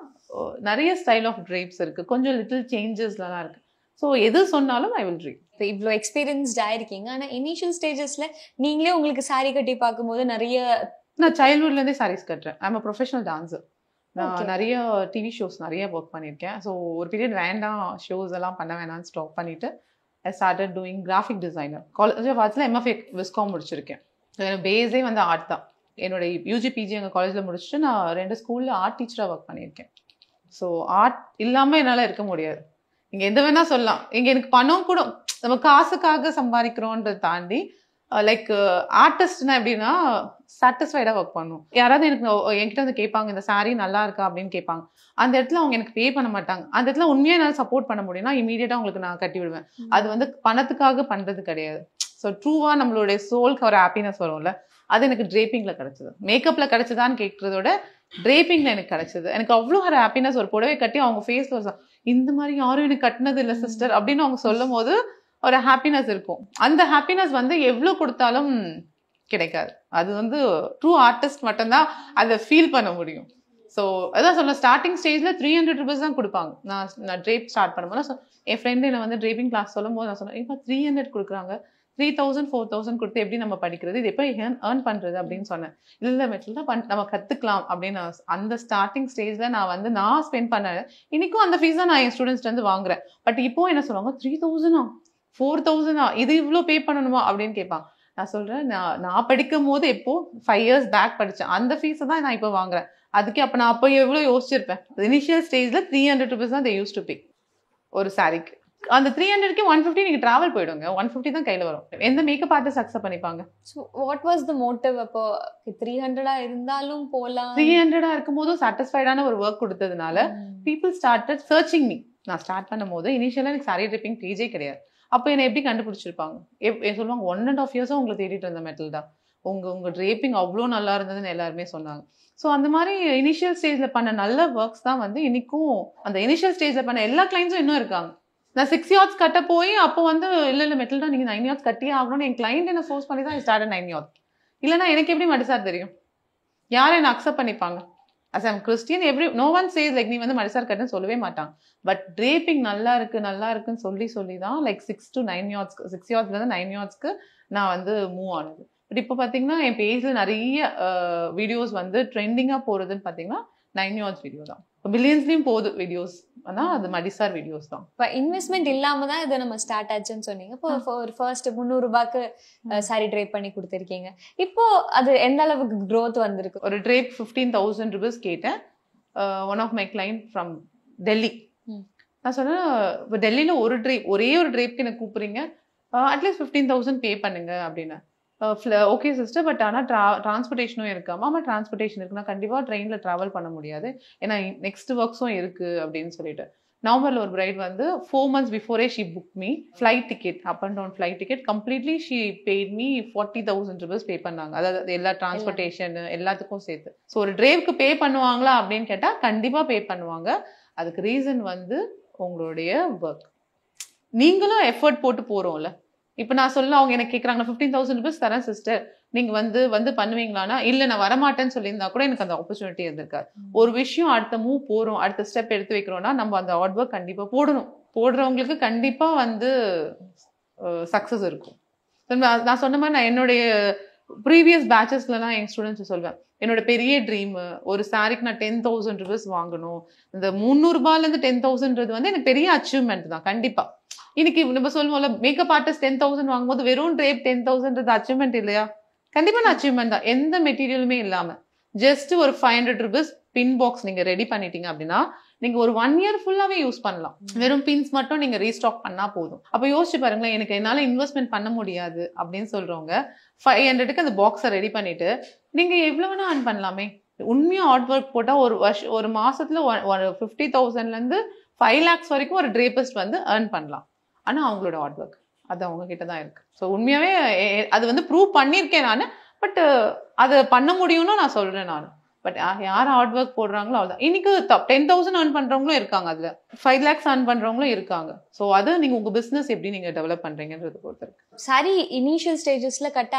நிறைய ஸ்டைல் ஆஃப் ட்ரேப்ஸ் இருக்கு. கொஞ்சம் லிட்டில் சேஞ்சஸ்லாம் இருக்கு. ஸோ எது சொன்னாலும் ஐ வில் ட்ரீப். இப்போ இவ்வளோ எக்ஸ்பீரியன்ஸ்ட் ஆயிருக்கீங்க. ஆனால் இனிஷியல் ஸ்டேஜஸ்ல நீங்களே உங்களுக்கு சாரி கட்டி பார்க்கும்போது நிறைய நான் சைல்ட்ஹுட்லேருந்தே சாரீஸ் கட்டுறேன். I am professional dancer. நான் நிறைய டிவி ஷோஸ் நிறைய ஒர்க் பண்ணியிருக்கேன். ஸோ ஒரு பீரியட் வேண்டாம் ஷோஸ் எல்லாம் பண்ண வேணாம்னு ஸ்டாப் பண்ணிட்டு I started doing graphic designer. College of ஆர்ட்ஸில் எம்எஃப்ஏ விஸ்காம் முடிச்சிருக்கேன். எனக்கு பேஸே வந்து ஆர்ட் தான். என்னோட யூஜி பிஜி எங்கள் காலேஜில் முடிச்சுட்டு நான் 2 ஸ்கூலில் ஆர்ட் டீச்சராக ஒர்க் பண்ணியிருக்கேன். ஸோ ஆர்ட் இல்லாமல் என்னால் இருக்க முடியாது. இங்கே எது வேணா சொல்லலாம். இங்கே எனக்கு பணம் கூட நம்ம காசுக்காக சம்பாதிக்கிறோன்றதை தாண்டி லைக் ஆர்டிஸ்ட்னா எப்படின்னா சாட்டிஸ்ஃபைடாக ஒர்க் பண்ணும். யாராவது எனக்கு என்கிட்ட வந்து கேட்பாங்க இந்த சாரீ நல்லா இருக்கா அப்படின்னு கேட்பாங்க. அந்த இடத்துல அவங்க எனக்கு பே பண்ண மாட்டாங்க. அந்த இடத்துல உண்மையாக என்னால் சப்போர்ட் பண்ண முடியும்னா இமீடியட்டாக உங்களுக்கு நான் கட்டி விடுவேன். அது வந்து பணத்துக்காக பண்ணுறது கிடையாது. ஸோ ட்ரூவாக நம்மளுடைய சோல்க்கு ஒரு ஹாப்பினஸ் வரும்ல, அது எனக்கு ட்ரேப்பிங்ல கிடைச்சது. மேக்கப்ல கிடைச்சதான்னு கேட்கறதோட ட்ரேப்பிங்ல எனக்கு கிடைச்சது. எனக்கு அவ்வளோ ஒரு ஹாப்பினஸ். ஒரு புடவை கட்டி அவங்க ஃபேஸ்ல இந்த மாதிரி யாரும் எனக்கு கட்டினது இல்லை சிஸ்டர் அப்படின்னு அவங்க சொல்லும் போது ஒரு ஹாப்பினஸ் இருக்கும். அந்த ஹாப்பினஸ் வந்து எவ்வளோ கொடுத்தாலும் கிடைக்காது. அது வந்து ட்ரூ ஆர்டிஸ்ட் மட்டும்தான் அதை ஃபீல் பண்ண முடியும். ஸோ அதான் சொல்ல ஸ்டார்டிங் ஸ்டேஜ்ல 300 rupees தான் கொடுப்பாங்க. நான் ட்ரேப் ஸ்டார்ட் பண்ணும்போது என் ஃப்ரெண்டு என்ன வந்து ட்ரேப்பிங் கிளாஸ் சொல்லும் போது நான் சொன்னேன் இப்போ 300 கொடுக்குறாங்க, 3000 4000 கொடுத்து எப்படி நம்ம படிக்கிறது, இது எப்படி ஏர்ன் பண்றது அப்படின்னு சொன்னேன். இல்லை மெட்டல் தான் நம்ம கத்துக்கலாம் அப்படின்னு அந்த ஸ்டார்டிங் ஸ்டேஜ்ல நான் ஸ்பெண்ட் பண்ண இன்னைக்கும் அந்த ஃபீஸ் தான் நான் என் ஸ்டூடெண்ட்ஸ்ல இருந்து வாங்குறேன். பட் இப்போ என்ன சொல்லுவாங்க 3000 4000 இது இவ்வளோ பே பண்ணணுமா அப்படின்னு கேட்பாங்க. நான் சொல்றேன் நான் படிக்கும் போது எப்போ 5 years பேக் படிச்சேன் அந்த ஃபீஸை தான் நான் இப்போ வாங்குறேன். அதுக்கு அப்ப நான் அப்போ எவ்வளோ யோசிச்சிருப்பேன். இனிஷியல் ஸ்டேஜ்ல 300 rupees தான் they used to pay ஒரு சாரிக்கு. அந்த 300க்கு 150 நீங்க டிராவல் போயிடுங்க. 150 தான் கையில வரும். எந்த மேக்கப் ஆர்டிஸ்ட் அக்செப்ட் பண்ணிப்பாங்க? So what was the motive? அப்போ 300 இருந்தாலும் போலாம். 300 இருக்கும்போதும் சாட்டிஸ்ஃபைடான ஒரு ஒர்க் கொடுத்ததுனால பீப்புள் ஸ்டார்டட் சர்ச்சிங் மீ. நான் ஸ்டார்ட் பண்ணும் போது இனிஷியலா எனக்கு சாரி ட்ரிப்பிங் பேஜே கிடையாது. அப்போ என்னை எப்படி கண்டுபிடிச்சிருப்பாங்க? சொல்லுவாங்க 1.5 years உங்களை தேடிட்டு இருந்த மெட்டல்டா, உங்க ட்ரேப்பிங் அவ்வளோ நல்லா இருந்ததுன்னு எல்லாருமே சொன்னாங்க. ஸோ அந்த மாதிரி இனிஷியல் ஸ்டேஜ்ல பண்ண நல்ல ஒர்க்ஸ் தான் வந்து இன்னைக்கும் அந்த இனிஷியல் ஸ்டேஜ்ல பண்ண எல்லா கிளைண்ட்ஸும் இன்னும் இருக்காங்க. நான் 6 yards கட்ட போய் அப்போ வந்து இல்லை மெட்டல்டா நீங்க 9 yards கட்டியே ஆகணும்னு என் கிளைண்ட் என்ன ஃபோர்ஸ் பண்ணி தான் ஸ்டார்ட் 9 yards. இல்லைன்னா எனக்கு எப்படி மடிசார் தெரியும்? யாரும் என்ன அக்செப்ட் பண்ணிப்பாங்க? as I'm Christian, no one says like நீ வந்து மடிசார் கட்டுன்னு சொல்லவே மாட்டாங்க. பட் ட்ரேப்பிங் நல்லா இருக்குன்னு சொல்லி தான் லைக் 6 to 9 yards 6 yardsல இருந்து 9 yardsக்கு நான் வந்து மூவ் ஆனது. பட் இப்போ பார்த்தீங்கன்னா என் பேஜ்ல நிறைய வீடியோஸ் வந்து ட்ரெண்டிங்காக போறதுன்னு பார்த்தீங்கன்னா 9 yards வீடியோ தான். மில்லியன்ஸ்லயும் போகுது வீடியோஸ். ஆனால் அது மடிசார் வீடியோஸ் தான். இப்போ இன்வெஸ்ட்மெண்ட் இல்லாம தான் இதை நம்ம ஸ்டார்ட் ஆச்சுன்னு சொன்னீங்க. இப்போ ஒரு ஃபர்ஸ்ட் 300 ரூபாய்க்கு சாரி ட்ரேப் பண்ணி கொடுத்துருக்கீங்க. இப்போ அது எந்த அளவுக்கு க்ரோத் வந்திருக்கு? ஒரு ட்ரேப் 15,000 rupees கேட்டேன். One of my client from Delhi. நான் சொன்னேன் இப்போ டெல்லியில ஒரே ஒரு ட்ரேப்க்கு எனக்கு கூப்பிடுறீங்க, அட்லீஸ்ட் 15,000 பே பண்ணுங்க அப்படின்னு. ஓகே சிஸ்டர், பட் ஆனால் டிரான்ஸ்போர்ட்டேஷனும் இருக்காமா? ஆமாம் டிரான்ஸ்போர்ட்டேஷன் இருக்குன்னா கண்டிப்பாக ட்ரெயினில் ட்ராவல் பண்ண முடியாது, ஏன்னா நெக்ஸ்ட் ஒர்க்ஸும் இருக்குது அப்படின்னு சொல்லிட்டு. நவம்பரில் ஒரு பிரைட் வந்து 4 months before she book me flight ticket, up and down flight ticket completely she paid me 40,000 rupees pay பண்ணாங்க. அதாவது எல்லா டிரான்ஸ்போர்ட்டேஷன் எல்லாத்துக்கும் சேர்த்து. ஸோ ஒரு ட்ரைவ்க்கு பே பண்ணுவாங்களா அப்படின்னு கேட்டால் கண்டிப்பாக பே பண்ணுவாங்க. அதுக்கு ரீசன் வந்து உங்களுடைய ஒர்க். நீங்களும் எஃபர்ட் போட்டு போறோம்ல. இப்போ நான் சொல்ல அவங்க எனக்கு கேட்குறாங்க 15,000 rupees தரேன் சிஸ்டர், நீங்க வந்து பண்ணுவீங்களானா, இல்ல நான் வரமாட்டேன்னு சொல்லியிருந்தா கூட எனக்கு அந்த ஆப்பர்ச்சுனிட்டி இருந்திருக்காது. ஒரு விஷயம் அடுத்த மூவ் போறோம், அடுத்த ஸ்டெப் எடுத்து வைக்கிறோம்னா நம்ம அந்த ஹார்ட் ஒர்க் கண்டிப்பா போடணும். போடுறவங்களுக்கு கண்டிப்பா வந்து சக்சஸ் இருக்கும். நான் சொன்ன மாதிரி நான் என்னுடைய ப்ரீவியஸ் பேச்சஸ்லாம் என் ஸ்டூடெண்ட்ஸ் சொல்வேன், என்னோட பெரிய ட்ரீம் ஒரு சாரிக்கு நான் 10,000 rupees வாங்கணும். இந்த 300 ரூபாயிலேருந்து 10,000 வந்து எனக்கு பெரிய அச்சீவ்மெண்ட் தான் கண்டிப்பா. இன்னைக்கு நம்ம சொல்லுவோம்ல, மேக்கப் ஆர்டிஸ்ட் 10,000 வாங்கும்போது வெறும் ட்ரேப் 10,000 அச்சீவ்மெண்ட் இல்லையா? கண்டிப்பா நான் அச்சீவ்மெண்ட் தான். எந்த மெட்டீரியலுமே இல்லாம ஜஸ்ட் ஒரு 500 rupees பின் பாக்ஸ் நீங்க ரெடி பண்ணிட்டீங்க அப்படின்னா நீங்க ஒரு 1 year ஃபுல்லாவே யூஸ் பண்ணலாம். வெறும் பின்ஸ் மட்டும் நீங்க ரீஸ்டாக் பண்ணா போதும். அப்ப யோசிச்சு பாருங்களேன், எனக்கு என்னால இன்வெஸ்ட்மெண்ட் பண்ண முடியாது அப்படின்னு சொல்றவங்க 500க்கு அந்த பாக்ஸை ரெடி பண்ணிட்டு நீங்க எவ்வளவு வேணா earn பண்ணலாமே. உண்மையா ஹார்ட் ஒர்க் போட்டா ஒரு மாசத்துல 50,000ல இருந்து 5 lakhs வரைக்கும் ஒரு ட்ரேபிஸ்ட் வந்து earn பண்ணலாம். ஆனா அவங்களோட ஹார்ட் ஒர்க் அது அவங்க கிட்ட தான் இருக்கு. ஸோ உண்மையாவே அது வந்து ப்ரூவ் பண்ணியிருக்கேன் நான். பட் அதை பண்ண முடியும்னு நான் சொல்றேன் நான். பட் யார் ஹார்ட் ஒர்க் போடுறாங்களோ அவ்வளோதான். இன்னைக்கு 10,000 earn பண்றவங்களும் இருக்காங்க, அதுல 5 lakhs earn பண்றவங்களும் இருக்காங்க. ஸோ அது நீங்க உங்க பிசினஸ் எப்படி நீங்க டெவலப் பண்றீங்கன்றது பொறுத்து இருக்கு. சாரி இனிஷியல் ஸ்டேஜஸ்ல கட்ட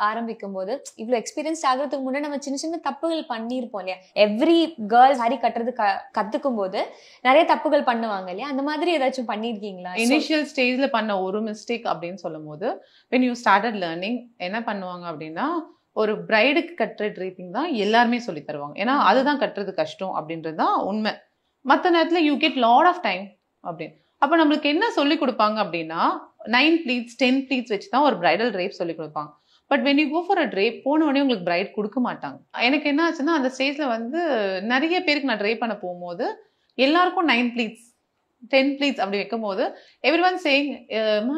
ஆரம்பிக்கும் போது இவ்வளவு எக்ஸ்பீரியன்ஸ் ஆகிறதுக்கு முன்னாடி நம்ம சின்ன சின்ன தப்புகள் பண்ணியிருப்போம் இல்லையா? எவ்ரி கேர்ள் சாரி கட்டுறது கத்துக்கும் போது நிறைய தப்புகள் பண்ணுவாங்க இல்லையா? அந்த மாதிரி ஏதாச்சும் பண்ணிருக்கீங்களா? இனிஷியல் ஸ்டேஜ்ல பண்ண ஒரு மிஸ்டேக் அப்படின்னு சொல்லும் போது, when you started learning என்ன பண்ணுவாங்க அப்படின்னா, ஒரு பிரைடுக்கு கட்டுற ட்ரீப்பிங் தான் எல்லாருமே சொல்லி தருவாங்க. ஏன்னா அதுதான் கட்டுறது கஷ்டம் அப்படின்றது தான் உண்மை. மற்ற நேரத்தில் you get lot of time அப்படின்னு. அப்போ நம்மளுக்கு என்ன சொல்லி கொடுப்பாங்க அப்படின்னா 9 pleats 10 pleats வச்சு தான் ஒரு பிரைடல் ட்ரேப் சொல்லி கொடுப்பாங்க. But when you go for a drape போன உடனே உங்களுக்கு பிரைட் கொடுக்க மாட்டாங்க. எனக்கு என்ன ஆச்சுன்னா அந்த ஸ்டேஜ்ல வந்து நிறைய பேருக்கு நான் ட்ரேப் பண்ண போகும்போது எல்லாருக்கும் 9 pleats 10 pleats அப்படி வைக்கும் போது எவ்ரி ஒன் சேயிங்,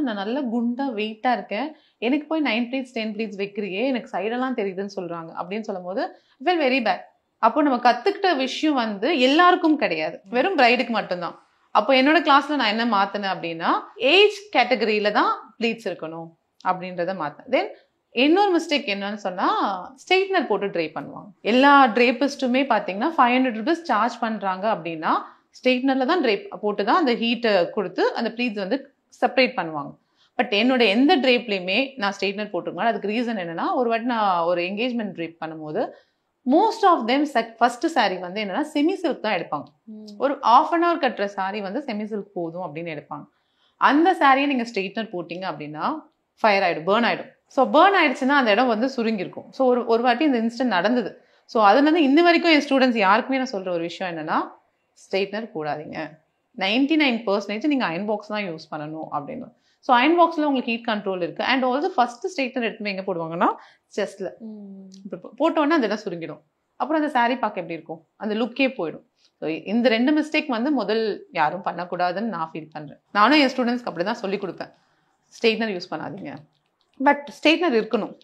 நான் நல்ல குண்டா வெயிட்டா இருக்கேன், எனக்கு போய் 9 pleats 10 pleats வைக்கிறியே, எனக்கு சைடெல்லாம் தெரியுதுன்னு சொல்றாங்க அப்படின்னு சொல்லும் போது ஃபீல் வெரி பேட். அப்போ நம்ம கத்துக்கிட்ட விஷயம் வந்து எல்லாருக்கும் கிடையாது, வெறும் பிரைடுக்கு மட்டும்தான். அப்போ என்னோட கிளாஸ்ல நான் என்ன மாத்தினேன் அப்படின்னா ஏஜ் கேட்டகரியில தான் ப்ளீட்ஸ் இருக்கணும் அப்படின்றத மாத்தினேன். தென் இன்னொரு மிஸ்டேக் என்னன்னு சொன்னா ஸ்ட்ரெயிட்னர் போட்டு ட்ரேப் பண்ணுவாங்க. எல்லா ட்ரேபிஸ்ட்டுமே பாத்தீங்கன்னா 500 rupees சார்ஜ் பண்றாங்க அப்படின்னா ஸ்ட்ரெயிட்னர்ல தான் ட்ரேப் போட்டு தான் அந்த ஹீட்டை கொடுத்து அந்த ப்ளீட்ஸ் வந்து செப்பரேட் பண்ணுவாங்க. பட் என்னோட எந்த ட்ரேப்லையுமே நான் ஸ்ட்ரெயிட்னர் போட்டிருக்கேன். அதுக்கு ரீசன் என்னன்னா, ஒரு வாட்டி நான் ஒரு என்கேஜ்மெண்ட் ட்ரேப் பண்ணும்போது most of them first sari வந்து என்னன்னா செமி சில்க் தான் எடுப்பாங்க. ஒரு 1/2 hour கட்டுற சாரி வந்து செமி சில்க் போதும் அப்படின்னு எடுப்பாங்க. அந்த சாரியை நீங்க ஸ்ட்ரெயிட்னர் போட்டீங்க அப்படின்னா ஃபயர் ஆயிடும், பேர்ன் ஆயிடும். ஸோ பேர்ன் ஆயிடுச்சுன்னா அந்த இடம் வந்து சுருங்கிருக்கும். ஸோ ஒரு வாட்டி இந்த இன்சிடென்ட் நடந்தது. ஸோ அதுல இருந்து இன்ன வரைக்கும் என் ஸ்டூடெண்ட்ஸ் யாருக்குமே நான் சொல்ற ஒரு விஷயம் என்னன்னா, ஸ்ட்ரெயிட்னர் போடாதீங்க, 99% நீங்க அயன் பாக்ஸ் தான் யூஸ் பண்ணணும் அப்படின்னு. ஸோ அயன் பாக்ஸ்ல உங்களுக்கு ஹீட் கண்ட்ரோல் இருக்கு. அண்ட் ஆல்சோ ஃபர்ஸ்ட் ஸ்ட்ரெயிட்னர் எடுத்து எங்க போடுவாங்கன்னா செஸ்ட்ல போட்டோன்னா அந்த இடம் சுருங்கிடும். அப்புறம் அந்த சாரி பார்க்க எப்படி இருக்கும், அந்த லுக்கே போயிடும். ஸோ இந்த 2 மிஸ்டேக் வந்து முதல் யாரும் பண்ணக்கூடாதுன்னு நான் ஃபீல் பண்றேன். நானும் என் ஸ்டூடெண்ட்ஸ்க்கு அப்படிதான் சொல்லி கொடுப்பேன், ஸ்ட்ரெயிட்னர் யூஸ் பண்ணாதீங்க. பட் ஸ்ட்ரெயிட்னர் இருக்கணும்.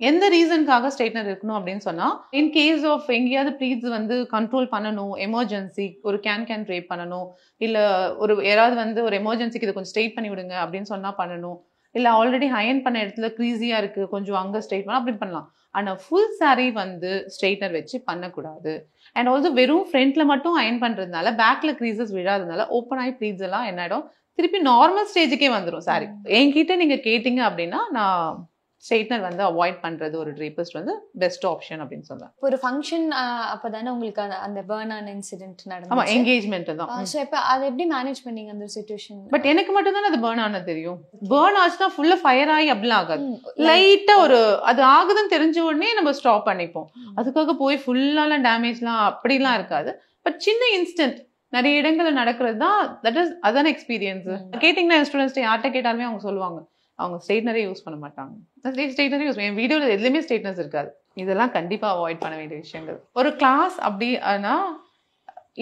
எந்த ரீசனுக்காக ஸ்ட்ரெயிட்னர் இருக்கணும் அப்படின்னு சொன்னா, இன் கேஸ் ஆஃப் எங்கேயாவது ப்ளீட்ஸ் வந்து கண்ட்ரோல் பண்ணணும், எமர்ஜென்சி ஒரு கேன் ட்ரேப் பண்ணணும், இல்ல ஒரு யாராவது வந்து ஒரு எமர்ஜென்சிக்கு இதை கொஞ்சம் ஸ்ட்ரெயிட் பண்ணி விடுங்க அப்படின்னு சொன்னா பண்ணணும், இல்ல ஆல்ரெடி அயன் பண்ண இடத்துல க்ரீஸியா இருக்கு கொஞ்சம் அங்க ஸ்ட்ரெயிட் பண்ணலாம் அப்படி பண்ணலாம். ஆனா ஃபுல் சாரி வந்து ஸ்ட்ரெயிட்னர் வச்சு பண்ணக்கூடாது. அண்ட் ஆல்சோ வெறும் ஃப்ரண்ட்ல மட்டும் அயன் பண்றதுனால பேக்ல க்ரீசஸ் விழாததுனால ஓப்பன் ஆகி ப்ளீட்ஸ் எல்லாம் என்ன ஆயிடும், திருப்பி நார்மல் ஸ்டேஜுக்கே வந்துடும் சாரி. என்கிட்ட நீங்க கேட்டீங்க அப்படின்னா நான் ஸ்ட்ரெயிட்னர் வந்து அவாய்ட் பண்றது ஒரு ட்ரேபிஸ்ட் வந்து பெஸ்ட் ஆப்ஷன் அப்படின்னு சொல்றேன். ஒரு ஃபங்க்ஷன் அப்பதானே உங்களுக்கு அந்த பர்ன் ஆன இன்சிடென்ட் நடந்துச்சு? ஆமா, என்கேஜ்மெண்ட் தான். சோ இப்ப அதை எப்படி மேனேஜ் பண்ணீங்க அந்த சிச்சுவேஷன்? பட் எனக்கு மட்டும் தான் அது பர்ன் ஆனது தெரியும். பர்ன் ஆச்சுன்னா ஃபுல்லா ஃபயர் ஆகி அப்படிலாம் ஆகாது. லைட்டா ஒரு அது ஆகுதுன்னு தெரிஞ்ச உடனே நம்ம ஸ்டாப் பண்ணிப்போம். அதுக்காக போய் ஃபுல்லாலாம் டேமேஜ்லாம் அப்படிலாம் இருக்காது. பட் சின்ன இன்ஸ்டன்ட் நிறைய இடங்கள்ல நடக்கிறது தான், தட் இஸ் அதான எக்ஸ்பீரியன்ஸ். கேட்டீங்கன்னா ஸ்டூடெண்ட்ஸ் யார்கிட்ட கேட்டாலுமே அவங்க சொல்லுவாங்க அவங்க ஸ்ட்ரெயிட்னரே யூஸ் பண்ண மாட்டாங்க. ஸ்ட்ரெயிட்னரே யூஸ் என் வீடியோவில் எதுலையுமே ஸ்ட்ரெயிட்னர்ஸ் இருக்காது. இதெல்லாம் கண்டிப்பாக அவாய்ட் பண்ண வேண்டிய விஷயங்கள். ஒரு கிளாஸ் அப்படி ஆனால்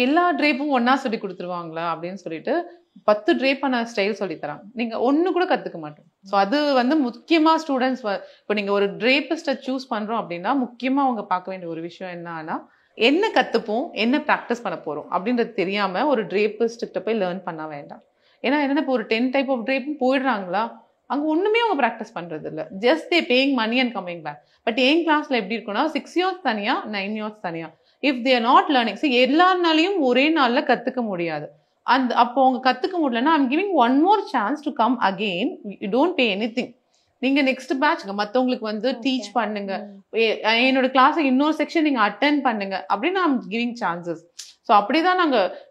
எல்லா ட்ரேப்பும் ஒன்றா சொல்லி கொடுத்துருவாங்களா அப்படின்னு சொல்லிட்டு 10 ட்ரேப்பான ஸ்டைல் சொல்லி தராங்க. நீங்கள் ஒன்று கூட கற்றுக்க மாட்டோம். ஸோ அது வந்து முக்கியமாக ஸ்டூடெண்ட்ஸ் இப்போ நீங்கள் ஒரு ட்ரேப்பிஸ்ட்டை சூஸ் பண்ணுறோம் அப்படின்னா முக்கியமாக அவங்க பார்க்க வேண்டிய ஒரு விஷயம் என்னன்னா, என்ன கற்றுப்போம், என்ன ப்ராக்டிஸ் பண்ண போகிறோம் அப்படின்றது தெரியாமல் ஒரு ட்ரேப்பிஸ்ட்டுக்கிட்ட போய் லேர்ன் பண்ண வேண்டாம். ஏன்னா என்னென்ன இப்போ ஒரு 10 டைப் ஆஃப் ட்ரேப்பும் போயிடுறாங்களா, அங்க ஒண்ணுமே அவங்க ப்ராக்டிஸ் பண்றது இல்ல. Just they paying money and coming back. But என் கிளாஸ்ல எப்படி இருக்குன்னா 6 years தனியா 9 years தனியா. If they are not learning, எல்லாருனாலையும் ஒரே நாள்ல கத்துக்க முடியாது. அப்போ அவங்க கத்துக்க முடியலன்னா I'm giving one more chance to come again. You don't pay anything. நீங்க நெக்ஸ்ட் பேட்ச் மத்தவங்களுக்கு வந்து டீச் பண்ணுங்க, என்னோட கிளாஸ் இன்னொரு செக்ஷன் நீங்க அட்டென்ட் பண்ணுங்க அப்படின்னு ஐம் கிவிங் சான்சஸ். ஸோ அப்படிதான்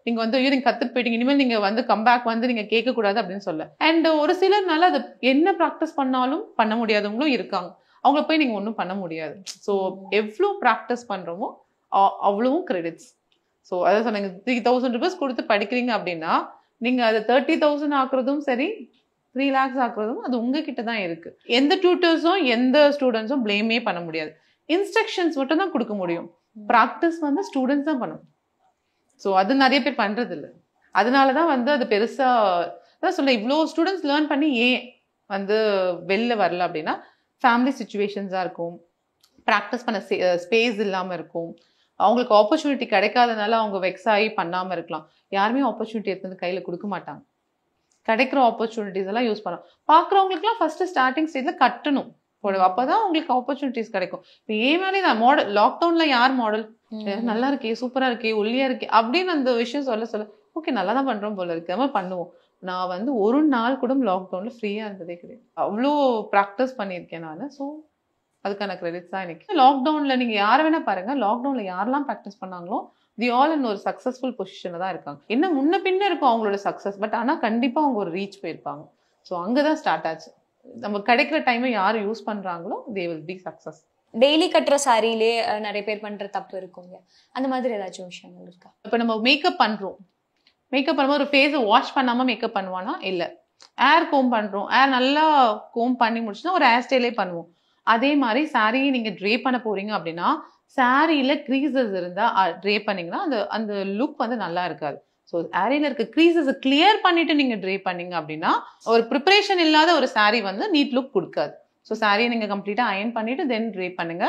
நீங்க வந்து ஐயோ நீங்க கத்துட்டு போயிட்டீங்க, இனிமேல் நீங்க வந்து கம்பேக் வந்து நீங்க கேட்க கூடாது அப்படின்னு சொல்ல. அண்ட் ஒரு சிலர்னால அது என்ன ப்ராக்டிஸ் பண்ணாலும் பண்ண முடியாதவங்களும் இருக்காங்க. அவங்கள போய் நீங்க ஒன்றும் பண்ண முடியாது. ஸோ எவ்வளோ ப்ராக்டிஸ் பண்றோமோ அவ்வளவும் கிரெடிட்ஸ். ஸோ அதை சொன்னாங்க 3000 rupees கொடுத்து படிக்கிறீங்க அப்படின்னா நீங்க அதை 30,000 ஆக்குறதும் சரி 3 lakhs ஆக்குறதும் அது உங்ககிட்ட தான் இருக்கு. எந்த டியூட்டர்ஸும் எந்த ஸ்டூடெண்ட்ஸும் பிளேமே பண்ண முடியாது. இன்ஸ்ட்ரக்ஷன்ஸ் மட்டும் தான் கொடுக்க முடியும். ப்ராக்டிஸ் வந்து ஸ்டூடெண்ட்ஸ் தான் பண்ணணும். ஸோ அது நிறைய பேர் பண்றது இல்லை. அதனாலதான் வந்து அது பெருசா அதான் சொல்ல இவ்வளோ ஸ்டூடெண்ட்ஸ் லேர்ன் பண்ணி ஏன் வந்து வெளில வரல அப்படின்னா ஃபேமிலி சுச்சுவேஷன்ஸா இருக்கும், ப்ராக்டிஸ் பண்ண ஸ்பேஸ் இல்லாம இருக்கும், அவங்களுக்கு ஆப்பர்ச்சுனிட்டி கிடைக்காதனால அவங்க வெக்ஸ் ஆகி பண்ணாம இருக்கலாம். யாருமே ஆப்பர்ச்சுனிட்டி எடுத்து கையில கொடுக்க மாட்டாங்க. கிடைக்கிற ஆப்பர்ச்சுனிட்டிஸ் எல்லாம் யூஸ் பண்ணலாம். பாக்குறவங்களுக்குலாம் ஃபர்ஸ்ட் ஸ்டார்டிங் ஸ்டேஜ்ல கட்டணும், அப்பதான் உங்களுக்கு ஆப்பர்ச்சுனிட்டிஸ் கிடைக்கும். இப்போ ஏன் மேலே நான் மாடல் லாக்டவுன்ல யார் மாடல் நல்லா இருக்கே, சூப்பரா இருக்கே, ஒல்லியா இருக்கே அப்படின்னு அந்த விஷயம் சொல்ல ஓகே நல்லா தான் பண்றோம் போல இருக்கு, நம்ம பண்ணுவோம். நான் வந்து ஒரு நாள் கூட லாக்டவுன்ல ஃப்ரீயா இருந்ததே கிடையாது. அவ்வளோ ப்ராக்டிஸ் பண்ணியிருக்கேன் நான். ஸோ அதுக்கான கிரெடிட்ஸ் தான் எனக்கு. லாக்டவுன்ல நீங்க யாரை வேணா பாருங்க, லாக்டவுன்ல யாரெல்லாம் ப்ராக்டிஸ் பண்ணாங்களோ தி ஆல் இன் ஒரு சக்சஸ்ஃபுல் பொசிஷன்ல தான் இருக்காங்க. என்ன முன்ன பின்ன இருக்கும் அவங்களோட சக்சஸ், பட் ஆனா கண்டிப்பா அவங்க ஒரு ரீச் போயிருப்பாங்க. ஸோ அங்கதான் ஸ்டார்ட் ஆச்சு. நம்ம கிடைக்கிற டைமை யார் யூஸ் பண்றாங்களோ they will be success. Daily கட்டுற சாரியிலே நிறைய பேர் பண்ற தப்பு இருக்குங்க, அந்த மாதிரி ஏதாச்சும் விஷயங்கள் இருக்கா? இப்போ நம்ம மேக்கப் பண்றோம், மேக்கப் பண்ணும்போது ஒரு ஃபேஸை வாஷ் பண்ணாம மேக்கப் பண்ணுவானா? இல்ல. ஏர் கோம் பண்றோம், ஏர் நல்லா கோம் பண்ணி முடிச்சுன்னா ஒரு ஹேர் ஸ்டைலே பண்ணுவோம். அதே மாதிரி சாரியை நீங்க ட்ரே பண்ண போறீங்க அப்படின்னா சாரியில கிரீசஸ் இருந்தா ட்ரே பண்ணீங்கன்னா அந்த லுக் வந்து நல்லா இருக்காது. ஸோ சாரியில இருக்க கிரீசஸ் கிளியர் பண்ணிட்டு நீங்க ட்ரே பண்ணீங்க அப்படின்னா ஒரு ப்ரிப்பரேஷன் இல்லாத ஒரு சாரி வந்து நீட் லுக் கொடுக்காது. ஸோ சாரியை நீங்க கம்ப்ளீட்டா அயன் பண்ணிட்டு தென் ட்ரே பண்ணுங்க.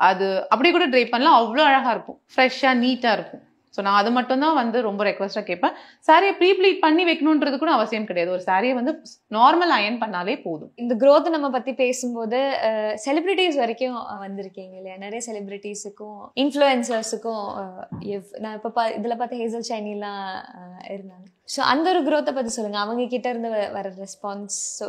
அது அப்படியே கூட ட்ரே பண்ணலாம், அவ்வளோ அழகா இருக்கும், ஃப்ரெஷ்ஷா நீட்டா இருக்கும். ஸோ நான் அது மட்டும் தான் வந்து ரொம்ப ரெக்வஸ்டா கேட்பேன். சாரியை ப்ரீ ப்ளீட் பண்ணி வைக்கணுன்றது கூட அவசியம் கிடையாது. ஒரு சாரியை வந்து நார்மல் அயன் பண்ணாலே போதும். இந்த growth நம்ம பத்தி பேசும்போது செலிபிரிட்டிஸ் வரைக்கும் வந்திருக்கீங்க இல்லையா? நிறைய செலிபிரிட்டிஸுக்கும் இன்ஃப்ளூயன்சர்ஸுக்கும் நான் இப்போ இதுல பார்த்து ஹேசல் ஷைனிலாம் இருந்தாங்க. ஸோ அந்த ஒரு growth பத்தி சொல்லுங்க. அவங்க கிட்ட இருந்து வர ரெஸ்பான்ஸ், ஸோ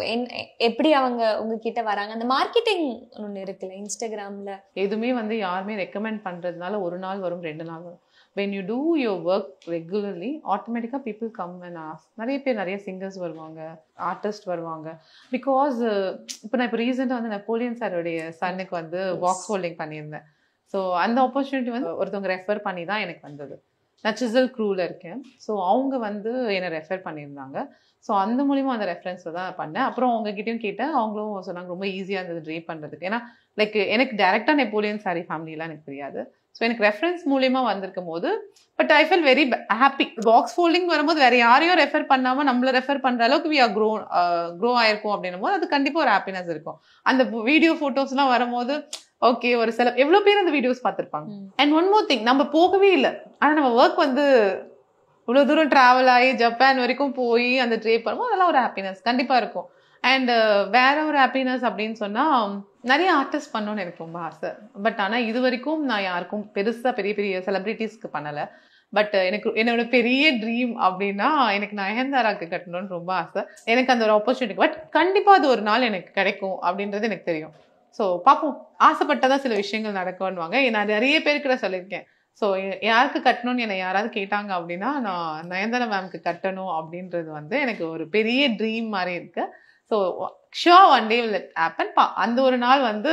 எப்படி அவங்க உங்ககிட்ட வராங்க? அந்த மார்க்கெட்டிங் ஒன்று இருக்குல்ல இன்ஸ்டாகிராம்ல, எதுவுமே வந்து யாருமே ரெக்கமெண்ட் பண்றதுனால ஒரு நாள் வரும் 2 நாள் வரும். when you do your work regularly automatically people come and ask. நிறைய பேர் நிறைய சிங்கர்ஸ் வருவாங்க, ஆர்டிஸ்ட் வருவாங்க. பிகாஸ் இப்போ நான் இப்போ ரீசெண்டாக வந்து நெப்போலியன் சாரோடைய சன்னுக்கு வந்து பாக்ஸ் ஹோல்டிங் பண்ணியிருந்தேன். ஸோ அந்த ஆப்பர்ச்சுனிட்டி வந்து ஒருத்தவங்க ரெஃபர் பண்ணி தான் எனக்கு வந்தது. நான் சிசல் க்ரூவில் இருக்கேன். ஸோ அவங்க வந்து என்னை ரெஃபர் பண்ணியிருந்தாங்க. ஸோ அந்த மூலிமா அந்த ரெஃபரன்ஸில் தான் பண்ணேன். அப்புறம் அவங்ககிட்டயும் கேட்டேன், அவங்களும் சொன்னாங்க ரொம்ப ஈஸியாக இருந்தது ட்ரே பண்ணுறதுக்கு. ஏன்னா லைக் எனக்கு டேரெக்டாக நெப்போலியன் சாரி ஃபேமிலியெலாம் எனக்கு தெரியாது. ஸோ எனக்கு ரெஃபரன்ஸ் மூலியமா வந்திருக்கும் போது but I feel very happy. Box folding வரும்போது வேற யாரையும் ரெஃபர் பண்ணாம நம்மள ரெஃபர் பண்ற அளவுக்கு வி ஆர் க்ரோ ஆயிருக்கும் அப்படின்னும் போது அது கண்டிப்பா ஒரு ஹாப்பினஸ் இருக்கும். அந்த வீடியோ போட்டோஸ் எல்லாம் வரும்போது ஓகே ஒரு சில எவ்வளவு பேர் அந்த வீடியோஸ் பார்த்திருப்பாங்க. அண்ட் ஒன் மோர் திங், நம்ம போகவே இல்லை, ஆனா நம்ம ஒர்க் வந்து இவ்வளவு தூரம் டிராவல் ஆகி ஜப்பான் வரைக்கும் போய் அந்த ட்ரே பண்ணும்போது அதெல்லாம் ஒரு ஹாப்பினஸ் கண்டிப்பா இருக்கும். அண்ட் வேற ஒரு ஹாப்பினஸ் அப்படின்னு சொன்னா நிறைய ஆர்டிஸ்ட் பண்ணணும்னு எனக்கு ரொம்ப ஆசை. பட் ஆனா இது வரைக்கும் நான் யாருக்கும் பெருசா பெரிய பெரிய செலிபிரிட்டிஸ்க்கு பண்ணல. பட் எனக்கு என்னோட பெரிய ட்ரீம் அப்படின்னா எனக்கு நயன்தாராக்கு கட்டணும்னு ரொம்ப ஆசை. எனக்கு அந்த ஒரு ஆப்பர்ச்சுனிட்டி பட் கண்டிப்பா அது ஒரு நாள் எனக்கு கிடைக்கும் அப்படின்றது எனக்கு தெரியும். ஸோ பார்ப்போம், ஆசைப்பட்டதான் சில விஷயங்கள் நடக்கும்னுவாங்க. நான் நிறைய பேருக்கு சொல்லியிருக்கேன். ஸோ யாருக்கு கட்டணும்னு என்னை யாராவது கேட்டாங்க அப்படின்னா நான் நயன்தாரா மேம்க்கு கட்டணும் அப்படின்றது வந்து எனக்கு ஒரு பெரிய ட்ரீம் மாதிரி இருக்கு. So sure one day will happen. அந்த ஒரு நாள் வந்து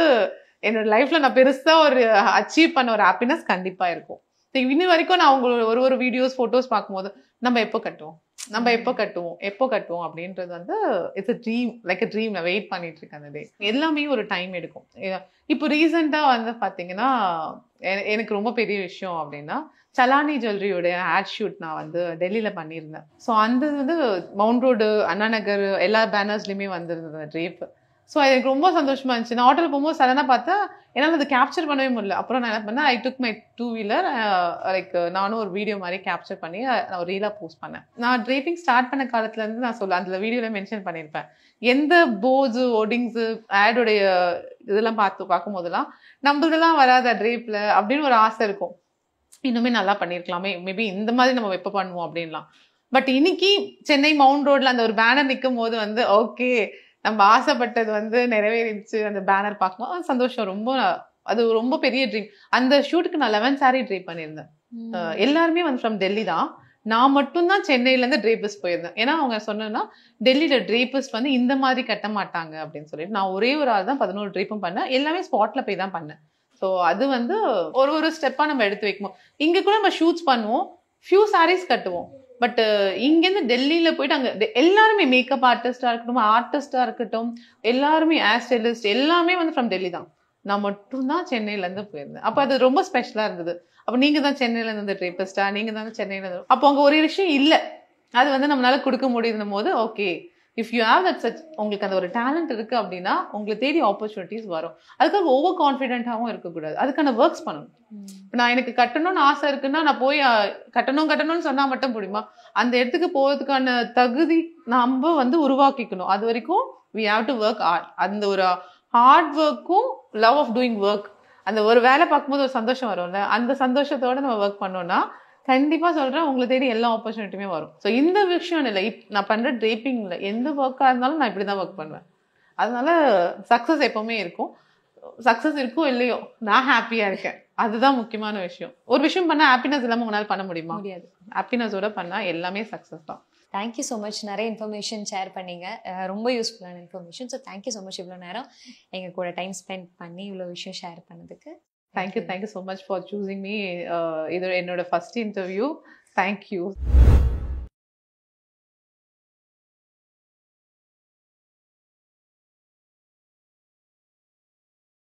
என்னோட லைஃப்ல நான் பெருசா ஒரு அச்சீவ் பண்ண ஒரு ஹாப்பினஸ் கண்டிப்பா இருக்கும். இன்னி வரைக்கும் நான் அவங்களோட ஒரு வீடியோஸ் போட்டோஸ் பார்க்கும்போது நம்ம எப்போ கட்டுவோம் அப்படின்றது வந்து it's a dream, like a dream. நான் வெயிட் பண்ணிட்டு இருக்கேன் அந்த டே. எல்லாமே ஒரு டைம் எடுக்கும். இப்போ ரீசெண்டா வந்து பாத்தீங்கன்னா எனக்கு ரொம்ப பெரிய விஷயம் அப்படின்னா சலானி ஜுவல்லரியோட ஆட் ஷூட் நான் வந்து டெல்லியில பண்ணியிருந்தேன். ஸோ அந்த வந்து மவுண்ட் ரோடு, அண்ணா நகர் எல்லா பேனர்ஸ்லயுமே வந்திருந்தது அந்த ட்ரேப். ஸோ எனக்கு ரொம்ப சந்தோஷமா இருந்துச்சு. நான் ஹோட்டல் போகும்போது சடனாக பார்த்தா என்னால் அதை கேப்சர் பண்ணவே முடியல. அப்புறம் நான் என்ன பண்ணேன், ஐ டுக் மை 2-wheeler லைக் நானும் ஒரு வீடியோ மாதிரி கேப்சர் பண்ணி நான் ஒரு ரீலாக போஸ்ட் பண்ணேன். நான் ட்ரேப்பிங் ஸ்டார்ட் பண்ண காலத்துலேருந்து நான் அந்த வீடியோவில் மென்ஷன் பண்ணியிருப்பேன், எந்த போர்ட்ஸு ஓடிங்ஸு ஆடோடைய இதெல்லாம் பார்க்கும் போதெல்லாம் நம்மளதெல்லாம் வராத ட்ரேப்பில் அப்படின்னு ஒரு ஆசை இருக்கும். இன்னுமே நல்லா பண்ணியிருக்கலாமே, மேபி இந்த மாதிரி நம்ம எப்போ பண்ணுவோம் அப்படின்லாம். பட் இன்னைக்கு சென்னை மவுண்ட் ரோட்ல அந்த ஒரு பேனர் நிற்கும் போது வந்து ஓகே நம்ம ஆசைப்பட்டது வந்து நிறைவேறிடுச்சு. அந்த பேனர் பார்க்கும்போது சந்தோஷம். ரொம்ப அது ரொம்ப பெரிய ட்ரீம். அந்த ஷூட்டுக்கு நான் 11 saree ட்ரீப் பண்ணியிருந்தேன். எல்லாருமே வந்து ஃப்ரம் டெல்லி தான். நான் மட்டும்தான் சென்னையிலேருந்து ட்ரேபிஸ்ட் போயிருந்தேன். ஏன்னா அவங்க சொன்னா டெல்லியில ட்ரேபிஸ்ட் வந்து இந்த மாதிரி கட்ட மாட்டாங்க அப்படின்னு சொல்லிட்டு நான் ஒரே ஒரு ஆள் தான் 11 ட்ரீப்பும் பண்ணேன். எல்லாமே ஸ்பாட்ல போய் தான் பண்ணேன். ஸோ அது வந்து ஒரு ஸ்டெப்பா நம்ம எடுத்து வைக்கணும். இங்க கூட நம்ம ஷூட்ஸ் பண்ணுவோம், ஃபியூ சாரீஸ் கட்டுவோம். பட் இங்கேருந்து டெல்லியில போயிட்டு அங்க எல்லாருமே மேக்கப் ஆர்டிஸ்டா இருக்கட்டும், ஆர்டிஸ்டா இருக்கட்டும், எல்லாருமே ஹேர் ஸ்டைலிஸ்ட் எல்லாமே வந்து ஃப்ரம் டெல்லி தான். நான் மட்டும்தான் சென்னையில இருந்து போயிருந்தேன். அப்ப அது ரொம்ப ஸ்பெஷலா இருந்தது. அப்ப நீங்க தான் சென்னையில இருந்து ட்ரேபிஸ்டா, நீங்க தான் சென்னையில இருந்து. அப்போ அங்க ஒரு விஷயம் இல்ல, அது வந்து நம்மளால கொடுக்க முடியும் போது okay if you have that such, உங்களுக்கு அந்த ஒரு டேலண்ட் இருக்கு அப்படின்னா உங்களை தேடி ஆப்பர்ச்சுனிட்டிஸ் வரும். அதுக்காக ஓவர் கான்ஃபிடென்ட்டாகவும் இருக்கக்கூடாது. அதுக்கான ஒர்க்ஸ் பண்ணணும். இப்போ நான் எனக்கு கட்டணும்னு ஆசை இருக்குன்னா நான் போய் கட்டணும்னு சொன்னா மட்டும் முடியுமா? அந்த இடத்துக்கு போகிறதுக்கான தகுதி நம்ம வந்து உருவாக்கிக்கணும். அது வரைக்கும் we have to work hard. அந்த ஒரு ஹார்ட் ஒர்க்கும் லவ் ஆஃப் டூயிங் ஒர்க், அந்த ஒரு வேலை பார்க்கும்போது ஒரு சந்தோஷம் வரும்ல, அந்த சந்தோஷத்தோட நம்ம ஒர்க் பண்ணோம்னா கண்டிப்பா சொல்றேன் உங்களை தேடி எல்லா ஆப்பர்ச்சுனிட்டியுமே வரும். ஸோ இந்த விஷயம் இல்லை, நான் பண்ற ட்ரேப்பிங்ல எந்த ஒர்க்கா இருந்தாலும் நான் இப்படிதான் ஒர்க் பண்ணுவேன். அதனால சக்சஸ் எப்பவுமே இருக்கும். சக்சஸ் இருக்கோ இல்லையோ நான் ஹாப்பியா இருக்கேன். அதுதான் முக்கியமான விஷயம். ஒரு விஷயம் பண்ணா ஹாப்பினஸ் இல்லாம உங்களால பண்ண முடியுமா? முடியாது. ஹாப்பினஸோட பண்ணா எல்லாமே சக்சஸ் தான். Thank you so much. நிறைய இன்ஃபர்மேஷன் ஷேர் பண்ணீங்க, ரொம்ப யூஸ்ஃபுல்லான information. So thank you so much இவ்வளோ நேரம் எங்கள் கூட டைம் ஸ்பெண்ட் பண்ணி இவ்வளோ விஷயம் ஷேர் பண்ணதுக்கு. Thank you so much for choosing me. இது என்னோட ஃபர்ஸ்ட் இன்டர்வியூ. தேங்க்யூ.